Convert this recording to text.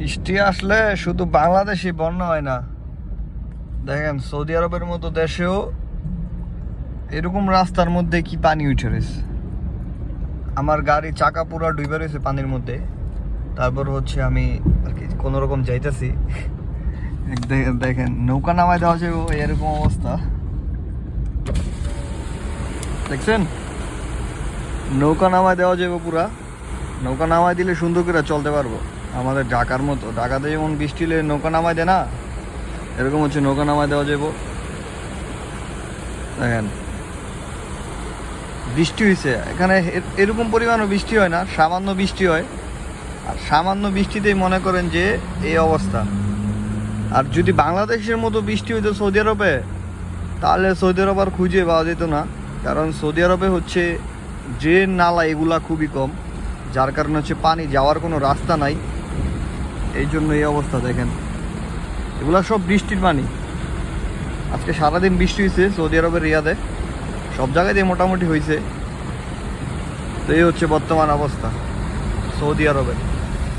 বৃষ্টি আসলে শুধু বাংলাদেশে বন্যা হয় না, দেখেন সৌদি আরবের মতো দেশেও এরকম রাস্তার মধ্যে কি পানি উঠে রয়েছে। আমার গাড়ি চাকা পুরো ডুবে রয়েছে পানির মধ্যে। তারপর হচ্ছে আমি আর কি কোনো রকম যাইতেছি, দেখেন নৌকা নামায় দেওয়া যাবে এরকম অবস্থা দেখছেন। নৌকা নামায় দেওয়া যাবে পুরা, নৌকা নামায় দিলে সুন্দর করে চলতে পারবো। আমাদের ঢাকার মতো, ঢাকাতে যেমন বৃষ্টি হলে নৌকা নামায় দেয় না, এরকম হচ্ছে নৌকা নামায় দেওয়া যাবো। দেখেন বৃষ্টি হয়েছে এখানে, এরকম পরিমাণও বৃষ্টি হয় না, সামান্য বৃষ্টি হয়। আর সামান্য বৃষ্টিতেই মনে করেন যে এই অবস্থা। আর যদি বাংলাদেশের মতো বৃষ্টি হইতো সৌদি আরবে, তাহলে সৌদি আরব আর খুঁজে পাওয়া যেত না। কারণ সৌদি আরবে হচ্ছে ড্রেন নালা এগুলা খুবই কম, যার কারণে হচ্ছে পানি যাওয়ার কোনো রাস্তা নাই। এই জন্য এই অবস্থা। দেখেন এগুলা সব বৃষ্টির পানি। আজকে সারাদিন বৃষ্টি হয়েছে সৌদি আরবের রিয়াদে, সব জায়গায় মোটামুটি হয়েছে। তো এই হচ্ছে বর্তমান অবস্থা সৌদি আরবে।